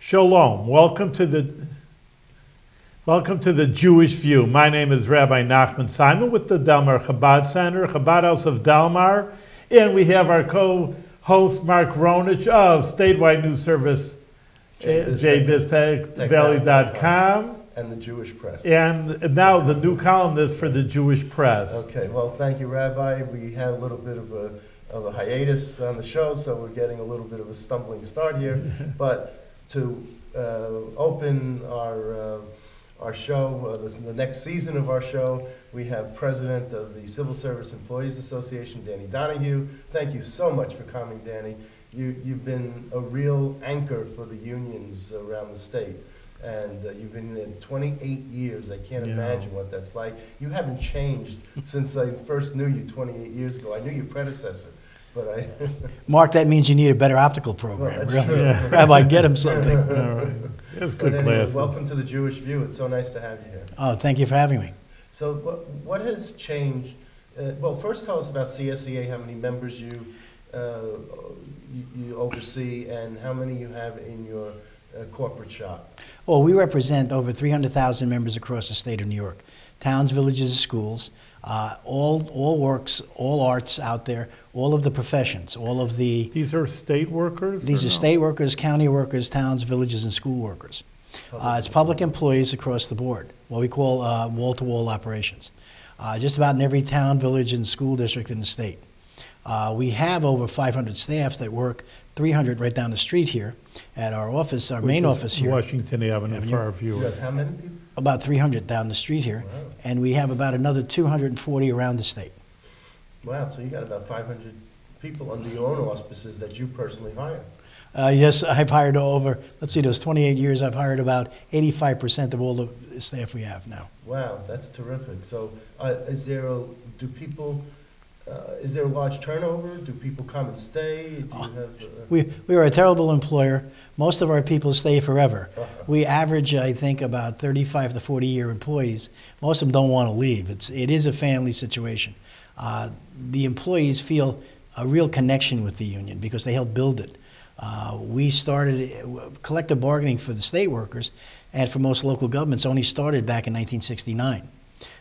Shalom. Welcome to the Jewish View. My name is Rabbi Nachman Simon with the Delmar Chabad Center, Chabad House of Delmar, and we have our co-host Mark Ronich of Statewide News Service, jbiztechvalley.com, and the Jewish Press. And now the new columnist for the Jewish Press. Okay, well, thank you, Rabbi. We had a little bit of a hiatus on the show, so we're getting a little bit of a stumbling start here. But to open our show, the next season of our show, we have President of the Civil Service Employees Association, Danny Donohue. Thank you so much for coming, Danny. You've been a real anchor for the unions around the state. And you've been in 28 years. I can't imagine what that's like. You haven't changed since I first knew you 28 years ago. I knew your predecessor, but I... Mark, that means you need a better optical program. Well, really. True. Yeah. Rabbi, get him something. All right. It was good anyway, classes. welcome to the Jewish View. It's so nice to have you here. Oh, thank you for having me. So what has changed? Well, first tell us about CSEA, how many members you oversee, and how many you have in your corporate shop. Well, we represent over 300,000 members across the state of New York. Towns, villages, and schools, all works, all arts out there, all of the professions, all of the... These are state workers? These are state workers, county workers, towns, villages, and school workers. It's public employees across the board, what we call wall-to-wall operations. Just about in every town, village, and school district in the state. We have over 500 staff that work, 300 right down the street here at our office, our main office here. Washington Avenue for our viewers. How many people? About 300 down the street here. Wow. And we have about another 240 around the state. Wow, so you got about 500 people under your own auspices that you personally hire. Yes, I've hired over, let's see, those 28 years, I've hired about 85% of all the staff we have now. Wow, that's terrific. So is there a large turnover? Do people come and stay? Do you have, We are a terrible employer. Most of our people stay forever. We average, I think, about 35 to 40-year employees. Most of them don't want to leave. It is a family situation. The employees feel a real connection with the union because they help build it. We started collective bargaining for the state workers, and for most local governments only started back in 1969.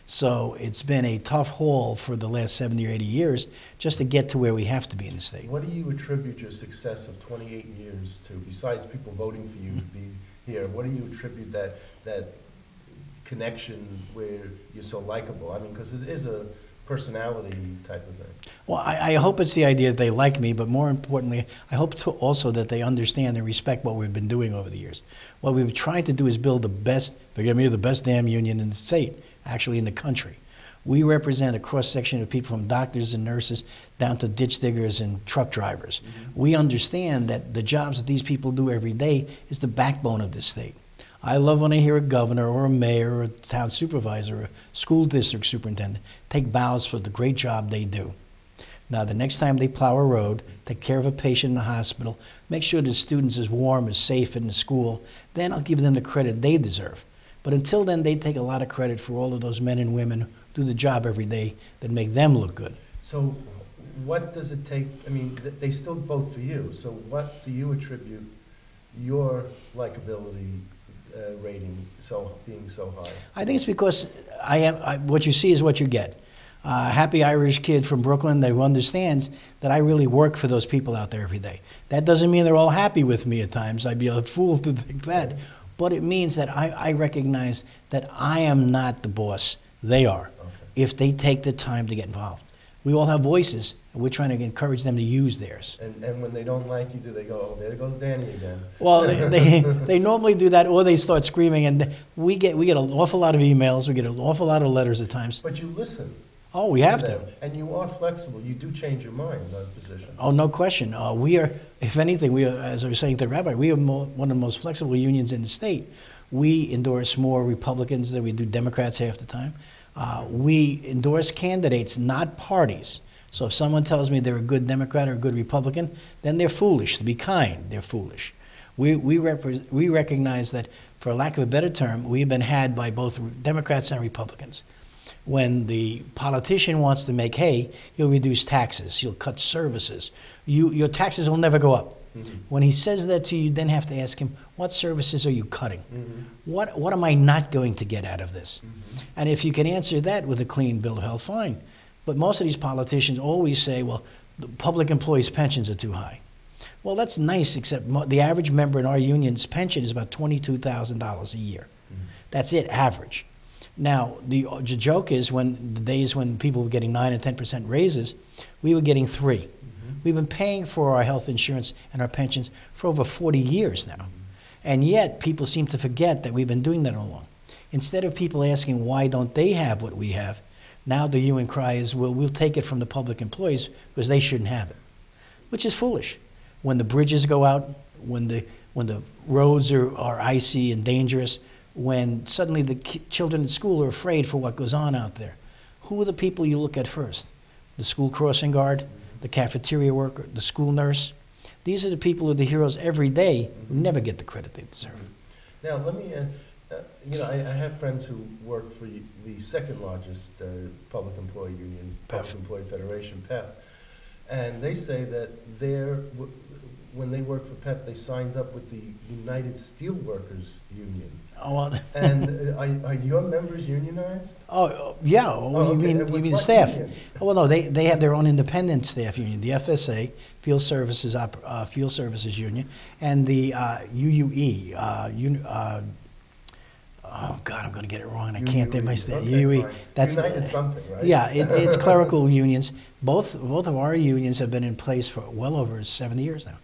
So it's been a tough haul for the last 70 or 80 years just to get to where we have to be in the state. What do you attribute your success of 28 years to, besides people voting for you to be here? What do you attribute that connection where you're so likable? I mean, because it is a personality type of thing. Well, I hope it's the idea that they like me, but more importantly, I hope also that they understand and respect what we've been doing over the years. What we've tried to do is build the best, forgive me, the best damn union in the state, actually in the country. We represent a cross-section of people from doctors and nurses down to ditch diggers and truck drivers. Mm-hmm. We understand that the jobs that these people do every day is the backbone of this state. I love when I hear a governor or a mayor or a town supervisor or a school district superintendent take bows for the great job they do. Now, the next time they plow a road, take care of a patient in the hospital, make sure the students is warm, is safe in the school, then I'll give them the credit they deserve. But until then, they take a lot of credit for all of those men and women who do the job every day that make them look good. So what does it take? I mean, they still vote for you. So what do you attribute your likability rating being so high? I think it's because what you see is what you get. Happy Irish kid from Brooklyn that who understands that I really work for those people out there every day. That doesn't mean they're all happy with me at times. I'd be a fool to think that. But it means that I recognize that I am not the boss. They are, if they take the time to get involved. We all have voices, and we're trying to encourage them to use theirs. And when they don't like you, do they go, oh, there goes Danny again? Well, they normally do that, or they start screaming, and we get an awful lot of emails, we get an awful lot of letters at times. But you listen. Oh, we have to. And you are flexible. You do change your mind on position. Oh, no question. We are, if anything, we are, as I was saying to the rabbi, we are one of the most flexible unions in the state. We endorse more Republicans than we do Democrats half the time. We endorse candidates, not parties. So if someone tells me they're a good Democrat or a good Republican, then they're foolish. To be kind, they're foolish. We recognize that, for lack of a better term, we've been had by both Democrats and Republicans. When the politician wants to make hay, he'll reduce taxes, he'll cut services. Your taxes will never go up. When he says that to you, you then have to ask him, what services are you cutting? Mm-hmm. What am I not going to get out of this? Mm-hmm. And if you can answer that with a clean bill of health, fine. But most of these politicians always say, well, the public employees' pensions are too high. Well, that's nice, except the average member in our union's pension is about $22,000 a year. That's it, average. Now, the joke is when the days when people were getting 9 and 10% raises, we were getting 3. We've been paying for our health insurance and our pensions for over 40 years now. And yet, people seem to forget that we've been doing that all along. Instead of people asking why don't they have what we have, now the hue and cry is, well, we'll take it from the public employees because they shouldn't have it, which is foolish. When the bridges go out, when the roads are icy and dangerous, when suddenly the children at school are afraid for what goes on out there, who are the people you look at first? The school crossing guard, the cafeteria worker, the school nurse. These are the people who are the heroes every day who never get the credit they deserve. Now, let me, I have friends who work for the second largest public employee union, Public Employee Federation, PEF, and they say that when they worked for PEF, they signed up with the United Steelworkers Union. Oh, well, And are your members unionized? yeah. Oh, okay. You mean the staff? Union? Oh, well, no, they have their own independent staff union, the FSA, Field Services Union, and the UUE. Oh God, I'm going to get it wrong. I can't think my staff. Okay, UUE. fine. That's United something, right? Yeah, it's clerical unions. Both of our unions have been in place for well over 7 years now.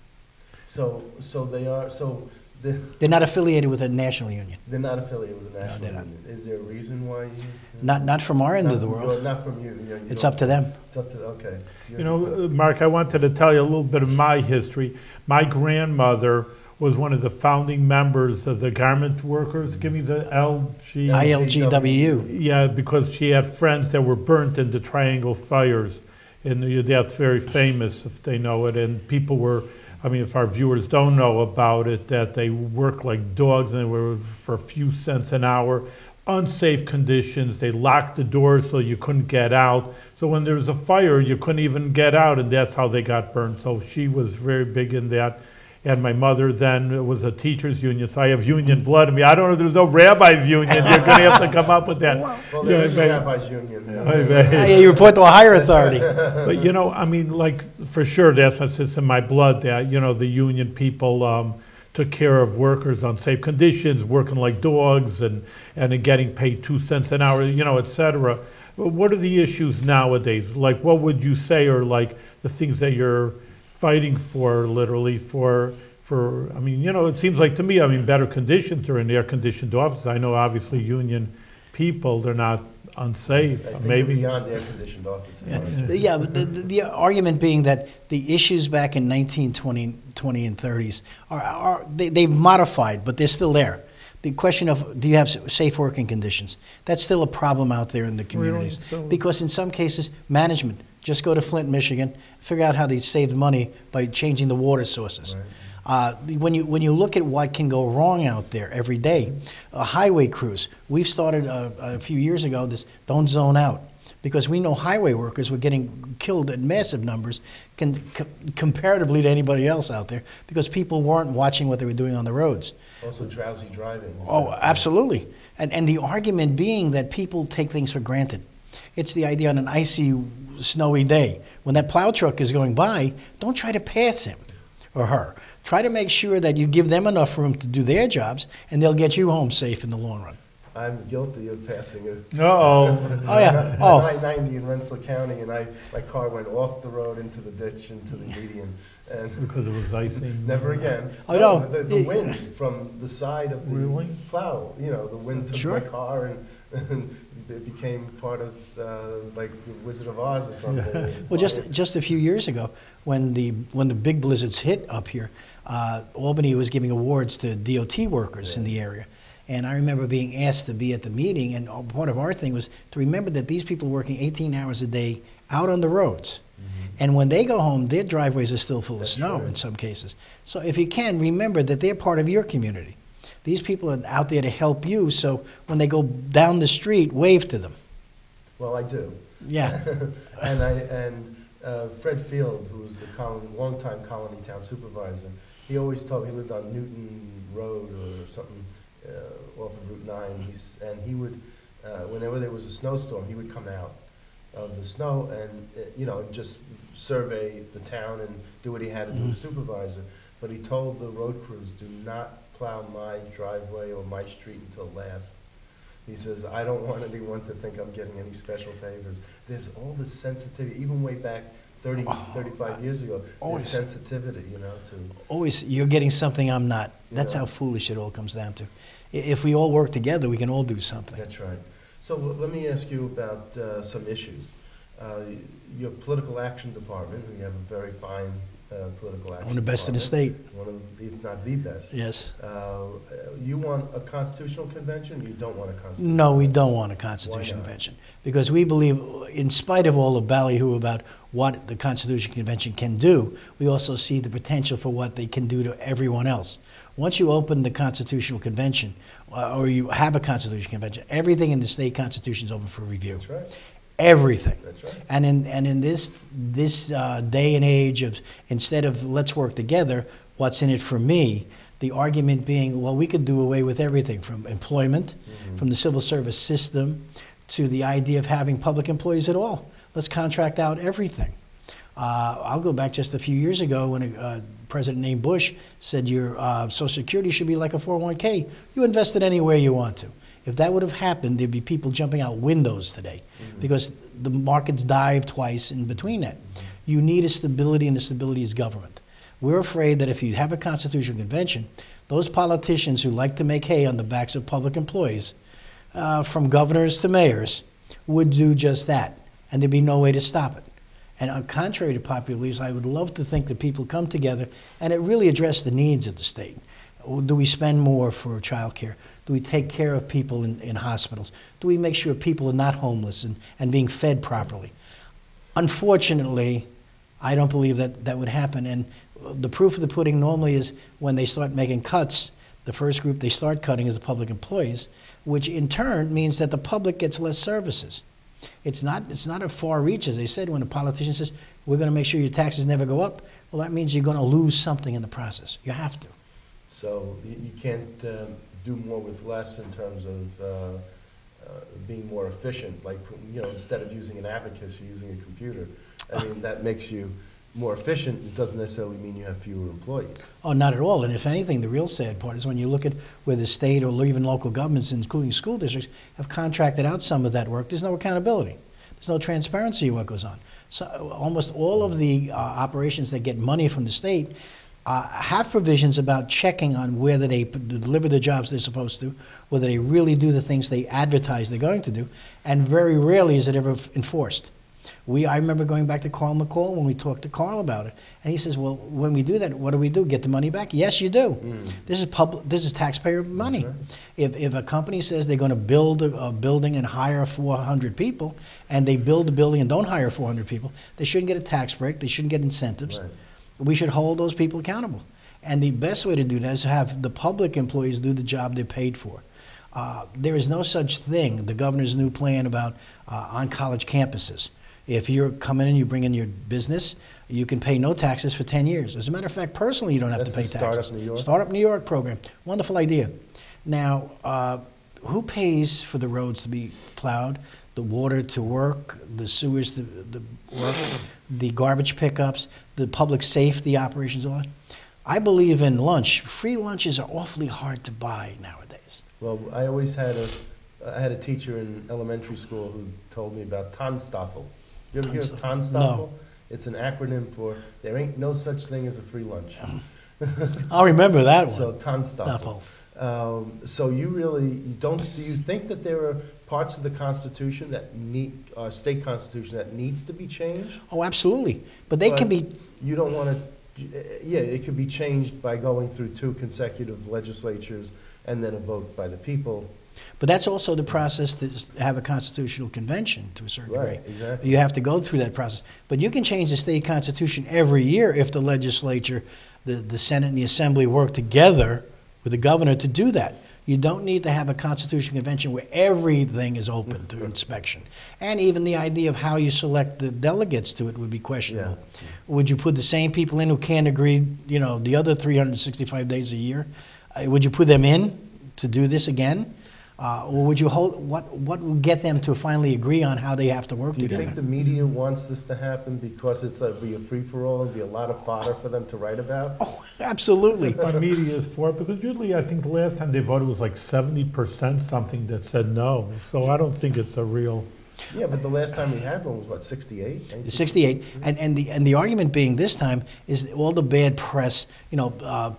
So they are. So They're not affiliated with a national union. they're not affiliated with the national they're not. union. Is there a reason why you? Not from our end of the world. Not from you. It's up to them. It's up to okay. You know, Mark, I wanted to tell you a little bit of my history. My grandmother was one of the founding members of the garment workers. Give me the LG. ILGWU. Yeah, because she had friends that were burnt in the Triangle fires. And that's very famous if they know it. And people were, I mean, if our viewers don't know about it, that they work like dogs and they were for a few cents an hour. Unsafe conditions. They locked the doors so you couldn't get out. So when there was a fire, you couldn't even get out, and that's how they got burned. So she was very big in that. And my mother then was a teachers union, so I have union blood in me. I don't know if there's no rabbis union. You're going to have to come up with that. Well, there is a rabbis union. Yeah, you report to a higher authority. But, you know, I mean, like, for sure, that's what's in my blood, that, you know, the union people took care of workers on safe conditions, working like dogs, and getting paid 2 cents an hour, you know, et cetera. What are the issues nowadays? Like, what would you say are, like, the things that you're fighting for, literally, for, I mean, you know, it seems like to me, I mean, better conditions. They're in air-conditioned offices. I know, obviously, union people, they're not unsafe. I think maybe beyond air-conditioned offices. Yeah, but the argument being that the issues back in 1920 and 30s they've modified, but they're still there. The question of, do you have safe working conditions? That's still a problem out there in the communities. Really? Because in some cases, management, just go to Flint, Michigan, figure out how they saved money by changing the water sources. Right. When you look at what can go wrong out there every day, highway crews, we've started a few years ago this Don't Zone Out, because we know highway workers were getting killed in massive numbers comparatively to anybody else out there, because people weren't watching what they were doing on the roads. Also drowsy driving. Oh, absolutely. And the argument being that people take things for granted. It's the idea on an icy, snowy day, when that plow truck is going by, don't try to pass him or her. Try to make sure that you give them enough room to do their jobs, and they'll get you home safe in the long run. I'm guilty of passing a Oh, yeah. Oh. I-90 in Rensselaer County, and my car went off the road into the ditch, into the median. And because it was icing. never again. Oh, no. The wind from the side of the Really? plow, you know, the wind took Sure. my car, and it became part of like the Wizard of Oz or something. Yeah. Well, just a few years ago, when the big blizzards hit up here, Albany was giving awards to DOT workers in the area. And I remember being asked to be at the meeting, and part of our thing was to remember that these people are working 18 hours a day out on the roads. And when they go home, their driveways are still full of snow in some cases. So if you can, remember that they're part of your community. These people are out there to help you, so when they go down the street, wave to them. Well, I do. Yeah. And Fred Field, who was the longtime Colony Town supervisor, he always told me, he lived on Newton Road or something off of Route 9, and he would, whenever there was a snowstorm, he would come out of the snow and, just survey the town and do what he had to do as supervisor. But he told the road crews, do not plow my driveway or my street until last. He says, I don't want anyone to think I'm getting any special favors. There's all this sensitivity, even way back 35 years ago, Always. this sensitivity, to... Always, you're getting something I'm not. That's how foolish it all comes down to. If we all work together, we can all do something. That's right. So let me ask you about some issues. Your political action department, you have a very fine political action One of the best in the state. One of, if not the best. Yes. You want a constitutional convention? You don't want a constitutional No, we don't want a constitutional convention because we believe, in spite of all the ballyhoo about what the Constitutional Convention can do, we also see the potential for what they can do to everyone else. Once you open the Constitutional Convention, or you have a Constitutional Convention, everything in the state constitution is open for review. That's right. Everything. That's right. And in this day and age of, instead of let's work together, what's in it for me, the argument being, well, we could do away with everything from employment, from the civil service system, to the idea of having public employees at all. Let's contract out everything. I'll go back just a few years ago when a president named Bush said your Social Security should be like a 401k. You invest it anywhere you want to. If that would have happened, there'd be people jumping out windows today because the markets dive twice in between that. You need a stability, and the stability is government. We're afraid that if you have a constitutional convention, those politicians who like to make hay on the backs of public employees, from governors to mayors, would do just that, and there'd be no way to stop it. And contrary to popular beliefs, I would love to think that people come together and it really address the needs of the state. Do we spend more for child care? Do we take care of people in hospitals? Do we make sure people are not homeless and being fed properly? Unfortunately, I don't believe that would happen. And the proof of the pudding normally is when they start making cuts, the first group they start cutting is the public employees, which in turn means that the public gets less services. It's not a far reach, as they said, when a politician says, we're going to make sure your taxes never go up. Well, that means you're going to lose something in the process. You have to. So you can't do more with less in terms of being more efficient. Like, instead of using an abacus, you're using a computer. I mean, that makes you more efficient. It doesn't necessarily mean you have fewer employees. Oh, not at all. And if anything, the real sad part is when you look at where the state or even local governments, including school districts, have contracted out some of that work, there's no accountability. There's no transparency of what goes on. So almost all of the operations that get money from the state have provisions about checking on whether they deliver the jobs they're supposed to, whether they really do the things they advertise they're going to do, and very rarely is it ever enforced. I remember going back to Carl McCall when we talked to Carl about it, and he says, well, when we do that, what do? Get the money back? Yes, you do. This is taxpayer money. Right. If a company says they're going to build a building and hire 400 people, and they build a building and don't hire 400 people, they shouldn't get a tax break, they shouldn't get incentives. Right. We should hold those people accountable. And the best way to do that is to have the public employees do the job they're paid for. There is no such thing, the governor's new plan about on college campuses. If you're coming in, you bring in your business, you can pay no taxes for 10 years. As a matter of fact, personally, you don't have to pay taxes. Startup New York? Startup New York program. Wonderful idea. Now, who pays for the roads to be plowed, the water to work, the sewers to work, the garbage pickups, the public safety operations, all that? I believe in lunch. Free lunches are awfully hard to buy nowadays. Well, I always had a teacher in elementary school who told me about Tonstoffel. You ever hear of Tonstoffel? No. It's an acronym for there ain't no such thing as a free lunch. I'll remember that one. So Tonstoffel. So do you think that there are parts of the Constitution that state Constitution that needs to be changed? Oh, absolutely. But they can be. You don't want to, it could be changed by going through 2 consecutive legislatures and then a vote by the people. But that's also the process to have a constitutional convention to a certain degree. Right, exactly. You have to go through that process. But you can change the state constitution every year if the legislature, the Senate and the Assembly work together with the governor to do that. You don't need to have a Constitution Convention where everything is open to inspection. And even the idea of how you select the delegates to it would be questionable. Yeah. Would you put the same people in who can't agree, the other 365 days a year? Would you put them in to do this again? Or would you what would get them to finally agree on how they have to work Do you together? think the media wants this to happen because it's like be a free-for-all and be a lot of fodder for them to write about? Oh, absolutely. My media is for it, because usually I think the last time they voted was like 70% something that said no. So I don't think it's a real. Yeah, but the last time we had one was what, 68? 68, and the argument being this time is all the bad press.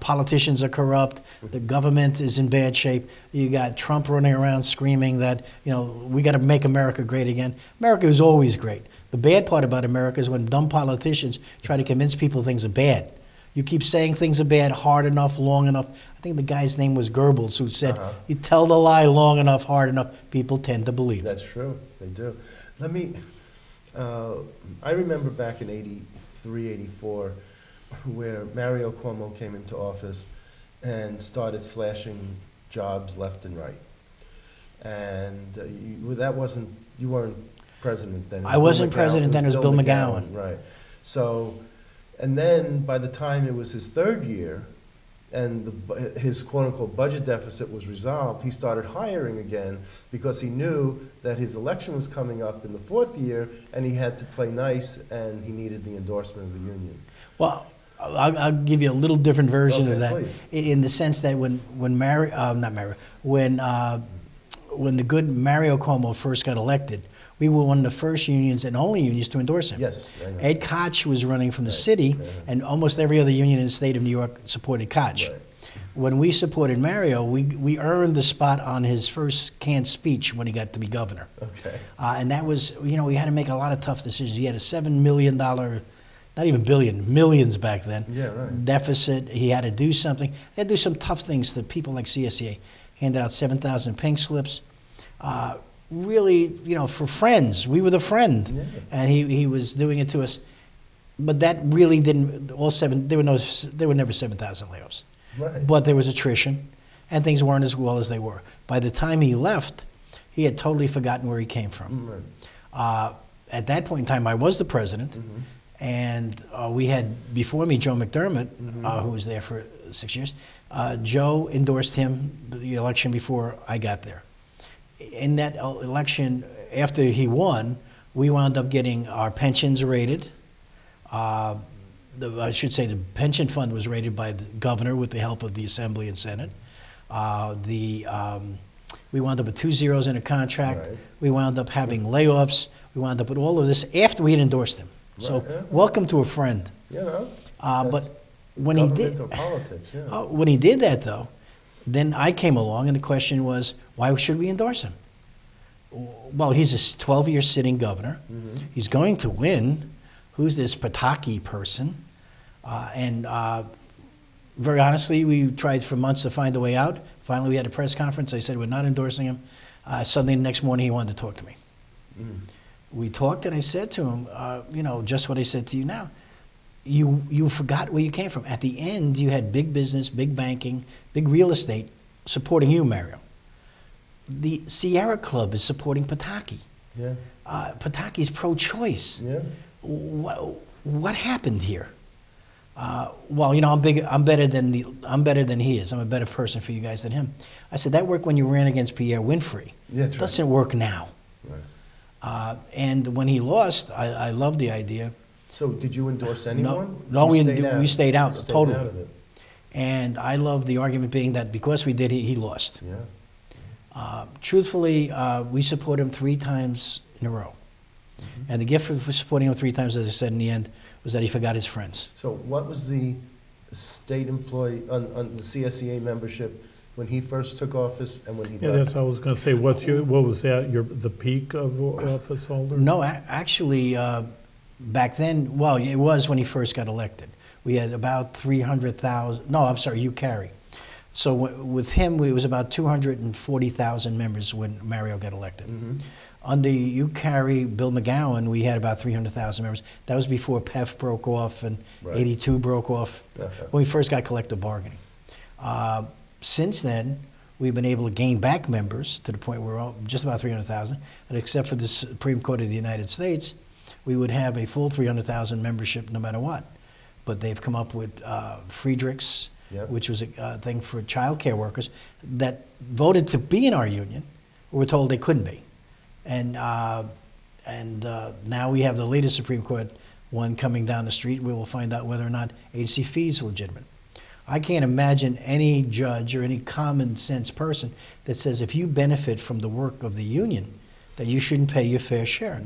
Politicians are corrupt. The government is in bad shape. You got Trump running around screaming that we got to make America great again. America is always great. The bad part about America is when dumb politicians try to convince people things are bad. You keep saying things are bad hard enough, long enough. I think the guy's name was Goebbels, who said, you tell the lie long enough, hard enough, people tend to believe it. That's true. They do. I remember back in 83, 84, where Mario Cuomo came into office and started slashing jobs left and right. And you weren't president then. I wasn't president then, it was Bill McGowan. Right. So, and then by the time it was his third year, and his quote-unquote budget deficit was resolved, he started hiring again because he knew that his election was coming up in the fourth year, and he had to play nice, and he needed the endorsement of the union. Well, I'll give you a little different version of that, please. In the sense that when the good Mario Cuomo first got elected, we were one of the first unions and only unions to endorse him. Yes, I know. Ed Koch was running from the city, and almost every other union in the state of New York supported Koch. Right. When we supported Mario, we earned the spot on his first canned speech when he got to be governor. Okay. And that was, we had to make a lot of tough decisions. He had a $7 million, not even billion, millions back then, deficit. He had to do something. He had to do some tough things to people like CSEA. Handed out 7,000 pink slips. Really, for friends. We were the friend. Yeah. And he was doing it to us. But that really didn't, there were never 7,000 layoffs. Right. But there was attrition, and things weren't as well as they were. By the time he left, he had totally forgotten where he came from. Right. At that point in time, I was the president, and we had, before me, Joe McDermott, who was there for 6 years. Joe endorsed him the election before I got there. In that election, after he won, we wound up getting our pensions rated. I should say the pension fund was rated by the governor with the help of the Assembly and Senate. We wound up with 2 zeros in a contract. Right. We wound up having layoffs. We wound up with all of this after we had endorsed him. Right. So welcome to a friend. But when he did politics, when he did that, though, then I came along, and the question was, why should we endorse him? Well, he's a 12-year sitting governor. He's going to win. Who's this Pataki person? Very honestly, we tried for months to find a way out. Finally, we had a press conference. I said, we're not endorsing him. Suddenly, the next morning, he wanted to talk to me. We talked, and I said to him, just what I said to you now. You forgot where you came from. At the end, you had big business, big banking, big real estate supporting you, Mario. The Sierra Club is supporting Pataki. Yeah. Pataki's pro-choice. Yeah. What happened here? Well, I'm better than he is. I'm a better person for you guys than him. I said that worked when you ran against Pierre Winfrey. Yeah, it doesn't work now. Right. And when he lost, I loved the idea. So did you endorse anyone? No, we stayed out totally. Out of it. And I love the argument being that because we did, he lost. Yeah. Truthfully, we support him 3 times in a row. And the gift for supporting him 3 times, as I said in the end, was that he forgot his friends. So what was the state employee on the CSEA membership when he first took office and when he left? Yeah, that's what I was going to say. What was that? The peak of office holder? No, actually, back then, well, it was when he first got elected. We had about 300,000. No, I'm sorry, you carry. So with him, it was about 240,000 members when Mario got elected. Under you carry Bill McGowan, we had about 300,000 members. That was before PEF broke off and 82 broke off when we first got collective bargaining. Since then, We've been able to gain back members to the point where we're just about 300,000, and except for the Supreme Court of the United States, we would have a full 300,000 membership no matter what. But they've come up with Friedrichs, which was a thing for child care workers, that voted to be in our union, were told they couldn't be. And now we have the latest Supreme Court one coming down the street. We will find out whether or not agency fee is legitimate. I can't imagine any judge or any common sense person that says if you benefit from the work of the union, that you shouldn't pay your fair share.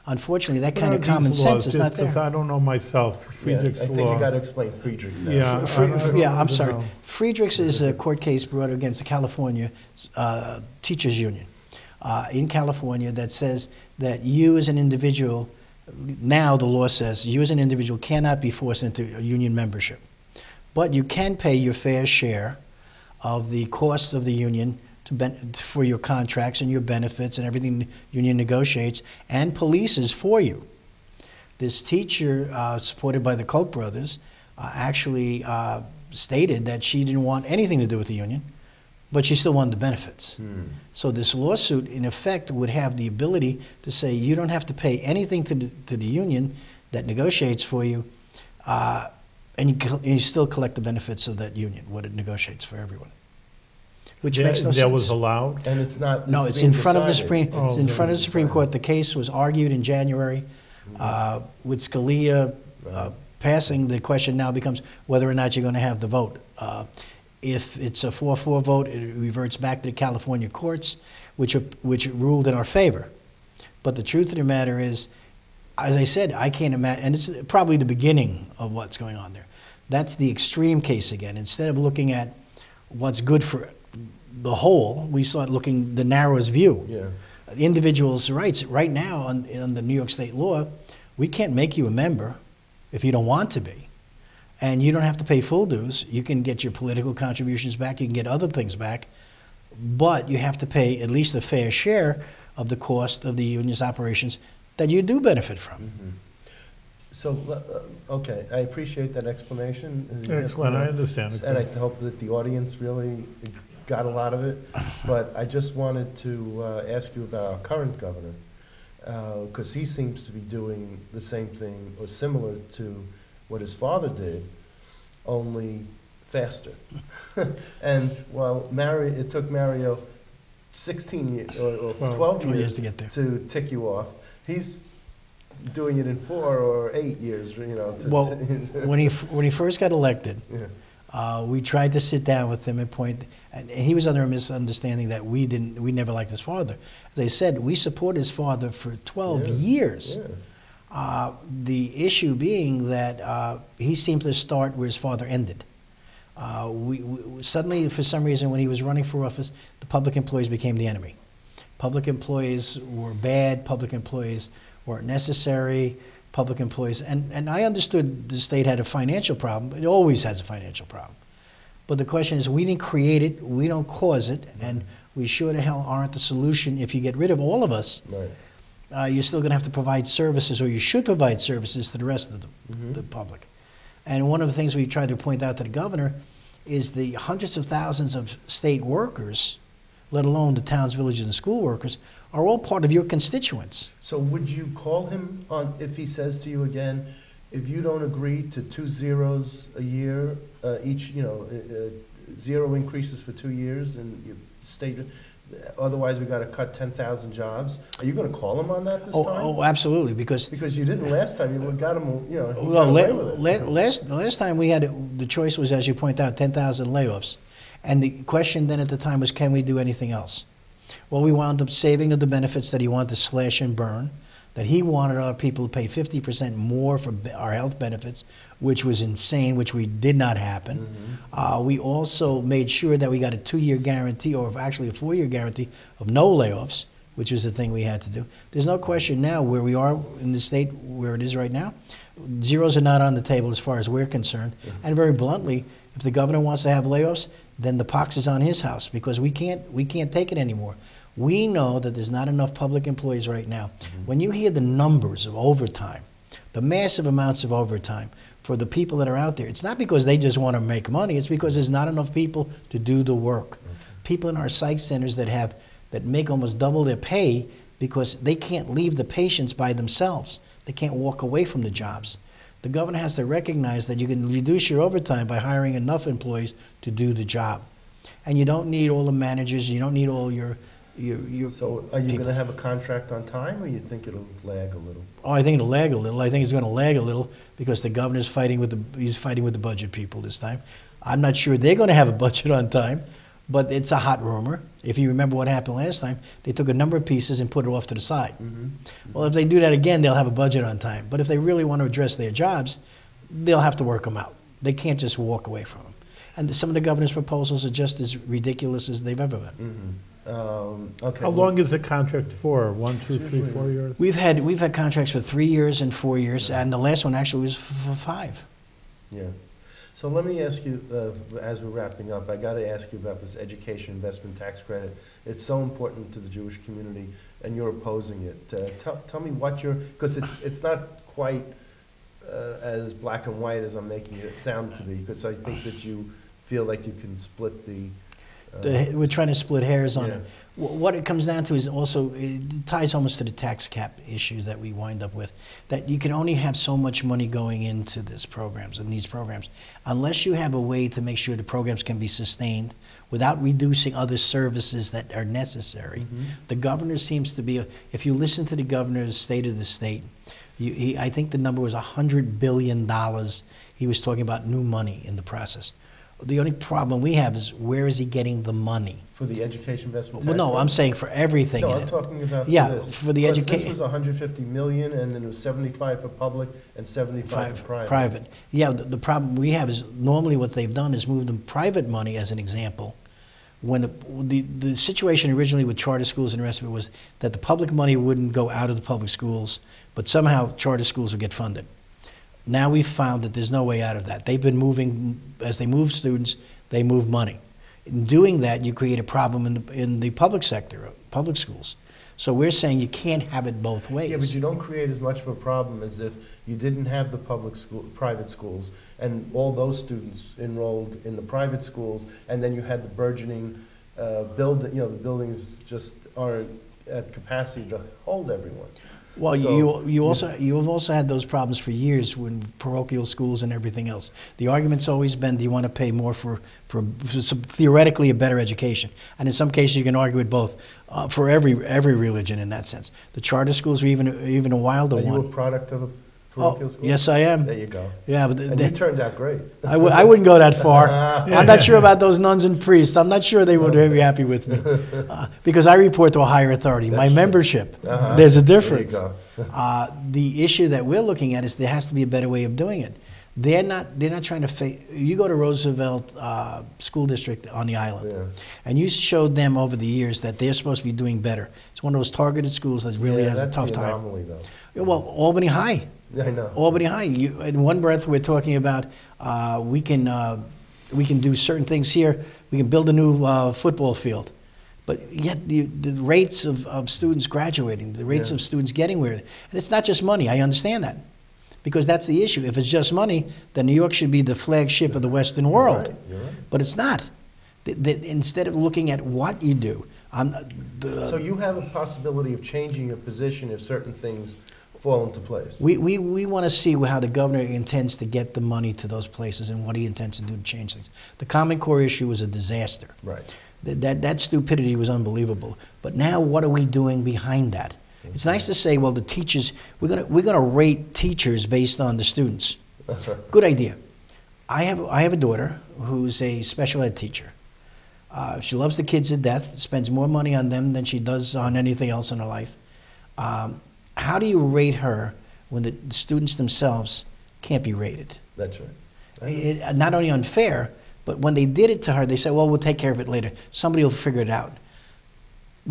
Unfortunately, that kind of common sense is not there. Because I don't know myself, Friedrich's I think you got to explain Friedrichs now. Yeah, I'm sorry. Friedrichs is a court case brought against the California Teachers Union in California that says that you as an individual, now the law says you as an individual cannot be forced into a union membership. But you can pay your fair share of the cost of the union for your contracts and your benefits and everything the union negotiates and polices for you. This teacher, supported by the Koch brothers, actually stated that she didn't want anything to do with the union, but she still wanted the benefits. So this lawsuit, in effect, would have the ability to say you don't have to pay anything to the union that negotiates for you, and you still collect the benefits of that union, what it negotiates for everyone. Which makes no sense. That was allowed? And it's not. No, it's in front of the Supreme. Oh, it's in front of the Supreme Court. The case was argued in January, with Scalia passing. The question now becomes whether or not you're going to have the vote. If it's a 4-4 vote, it reverts back to the California courts, which ruled in our favor. But the truth of the matter is, as I said, I can't imagine, and it's probably the beginning of what's going on there. That's the extreme case again. Instead of looking at what's good for the whole, we start looking the narrowest view. The individual's rights. Right now, under New York State law, we can't make you a member if you don't want to be. And you don't have to pay full dues. You can get your political contributions back. You can get other things back. But you have to pay at least a fair share of the cost of the union's operations that you do benefit from. So, okay, I appreciate that explanation. Excellent, I understand. And I hope that the audience really got a lot of it. But I just wanted to ask you about our current governor, because he seems to be doing the same thing or similar to what his father did, only faster. And while it took Mario 16 years or 12 years to get there, to tick you off, he's doing it in 4 or 8 years. You know. When he first got elected, we tried to sit down with him and point, and he was under a misunderstanding that we never liked his father. As I said, we supported his father for 12 years. The issue being that he seemed to start where his father ended. Suddenly, for some reason, when he was running for office, the public employees became the enemy. Public employees were bad. Public employees weren't necessary. Public employees, and I understood the state had a financial problem. It always has a financial problem. But the question is, we didn't create it. We don't cause it, and we sure the hell aren't the solution. If you get rid of all of us, you're still going to have to provide services, or you should provide services to the rest of the public. And one of the things we tried to point out to the governor is the hundreds of thousands of state workers, let alone the towns, villages, and school workers, are all part of your constituents. So would you call him on, if he says to you again, if you don't agree to 2 zeros a year, each, 0 increases for 2 years, and you state, otherwise we got to cut 10,000 jobs. Are you going to call him on that this time? Oh, absolutely, because you didn't last time. You got him, he well, got away with it. last time we had the choice was, as you point out, 10,000 layoffs, and the question then at the time was, can we do anything else? Well, we wound up saving of the benefits that he wanted to slash and burn, that he wanted our people to pay 50% more for our health benefits, which was insane, which we did not happen. We also made sure that we got a 2-year guarantee, or actually a 4-year guarantee of no layoffs, which was the thing we had to do. There's no question now where we are in the state where it is right now. Zeros are not on the table as far as we're concerned. And very bluntly, if the governor wants to have layoffs, then the pox is on his house, because we can't take it anymore. We know that there's not enough public employees right now. When you hear the numbers of overtime, the massive amounts of overtime for the people that are out there, it's not because they just want to make money, it's because there's not enough people to do the work. people in our psych centers that make almost double their pay because they can't leave the patients by themselves. They can't walk away from the jobs. The governor has to recognize that you can reduce your overtime by hiring enough employees to do the job. And you don't need all the managers, you don't need all your So are you going to have a contract on time, or you think it'll lag a little? Oh, I think it'll lag a little. I think it's going to lag a little because the governor's fighting with the budget people this time. I'm not sure they're going to have a budget on time, but it's a hot rumor. If you remember what happened last time, they took a number of pieces and put it off to the side. Well, if they do that again, they'll have a budget on time. But if they really want to address their jobs, they'll have to work them out. They can't just walk away from them. And some of the governor's proposals are just as ridiculous as they've ever been. Okay. How long is the contract for? 1, 2, 3, 4 years? We've had contracts for 3 years and 4 years, and the last one actually was for 5. Yeah. So let me ask you, as we're wrapping up, I got to ask you about this education investment tax credit. It's so important to the Jewish community, and you're opposing it. Tell me what because it's not quite as black and white as I'm making it sound to be, because I think that you feel like you can split the... We're trying to split hairs on Yeah. it. What it comes down to is also, it ties almost to the tax cap issues that we wind up with, that you can only have so much money going into these programs, unless you have a way to make sure the programs can be sustained without reducing other services that are necessary. The governor seems to be, if you listen to the governor's State of the State, I think the number was $100 billion. He was talking about new money in the process. The only problem we have is, where is he getting the money? For the education investment tax Well, no, credit? I'm saying for everything. No, in I'm it. talking about Yeah, this. for the education. This was $150 million, and then it was 75 for public and 75 for private. Yeah, the problem we have is normally what they've done is move the private money, as an example. When the situation originally with charter schools and the rest of it was that the public money wouldn't go out of the public schools, but somehow charter schools would get funded. Now we've found that there's no way out of that. They've been moving, as they move students, they move money. In doing that, you create a problem in the public sector, public schools. So we're saying you can't have it both ways. Yeah, but you don't create as much of a problem as if you didn't have the private schools, and all those students enrolled in the private schools, and then you had the burgeoning building. You know, the buildings just aren't at capacity to hold everyone. Well, So, you've also had those problems for years when parochial schools and everything else. The argument's always been, do you want to pay more for some, theoretically a better education? And in some cases, you can argue it both for every religion in that sense. The charter schools are even a wilder Are you one. a product of a parochial school? Yes, I am. There you go. Yeah, but And you turned out great. I wouldn't go that far. I'm not sure about those nuns and priests. I'm not sure they would be happy with me. Because I report to a higher authority. That's My true. membership, there's a difference. There you go. The issue that we're looking at is there has to be a better way of doing it. They're not trying to you go to Roosevelt School District on the island, Yeah. and you showed them over the years that they're supposed to be doing better. It's one of those targeted schools that really has a tough That's the time. anomaly, though. Well, Albany High. I know. Albany High. In one breath, we're talking about we can do certain things here. We can build a new football field, but yet the rates of students graduating, the rates Yeah. of students getting where, and it's not just money. I understand that, because that's the issue. If it's just money, then New York should be the flagship of the Western world, You're right. but it's not. Instead of looking at what you do, So you have a possibility of changing your position if certain things fall into place. We want to see how the governor intends to get the money to those places and what he intends to do to change things. The Common Core issue was a disaster. Right. That stupidity was unbelievable. But now what are we doing behind that? It's nice to say, well, the teachers, we're gonna rate teachers based on the students. Good idea. I have a daughter who's a special ed teacher. She loves the kids to death, spends more money on them than she does on anything else in her life. How do you rate her when the students themselves can't be rated? That's right. Not only unfair, but when they did it to her, they said, well, we'll take care of it later. Somebody will figure it out.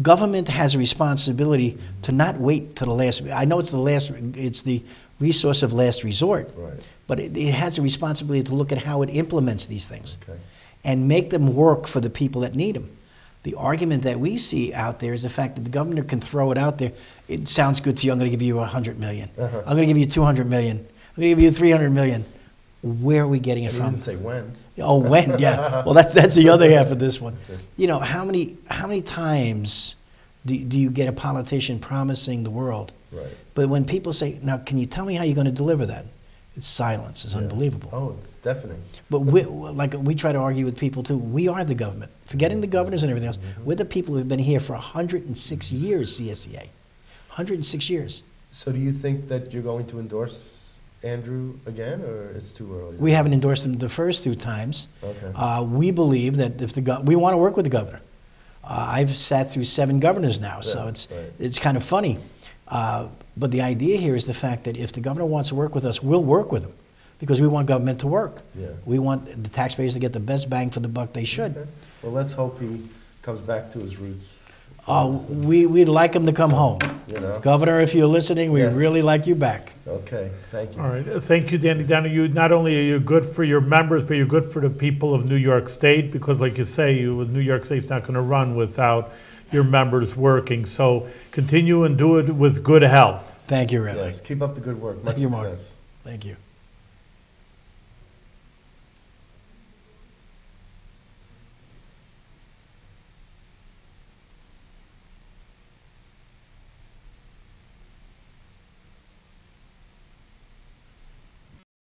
Government has a responsibility to not wait to the last. I know it's the resource of last resort, Right. but it has a responsibility to look at how it implements these things Okay. and make them work for the people that need them. The argument that we see out there is the fact that the governor can throw it out there. It sounds good to you. I'm going to give you $100 million. Uh-huh. I'm going to give you $200 million. I'm going to give you $300 million. where are we getting it You from? didn't say when. Oh, when? Yeah. Well, that's the other half of this one. You know, how many times do you get a politician promising the world? Right. But when people say, now, can you tell me how you're going to deliver that? It's silence. It's unbelievable. Oh, it's deafening. But we try to argue with people, too. We are the government. Forgetting the governors and everything else, we're the people who have been here for 106 years, CSEA. 106 years. So do you think that you're going to endorse Andrew again, or it's too early? We haven't endorsed him the first 2 times. Okay. We believe that if we want to work with the governor. I've sat through 7 governors now, so it's kind of funny. But the idea here is the fact that if the governor wants to work with us, we'll work with him, because we want government to work. Yeah. We want the taxpayers to get the best bang for the buck they should. Okay. Well, let's hope he comes back to his roots. We'd like him to come home. You know? Governor, if you're listening, we Yeah. really like you back. Okay, thank you. All right. Thank you, Danny Donohue. Not only are you good for your members, but you're good for the people of New York State, because like you say, New York State's not going to run without your members working. So continue and do it with good health. Thank you, Riley. Yes, keep up the good work. Much Thank you, Mark. success. Thank you.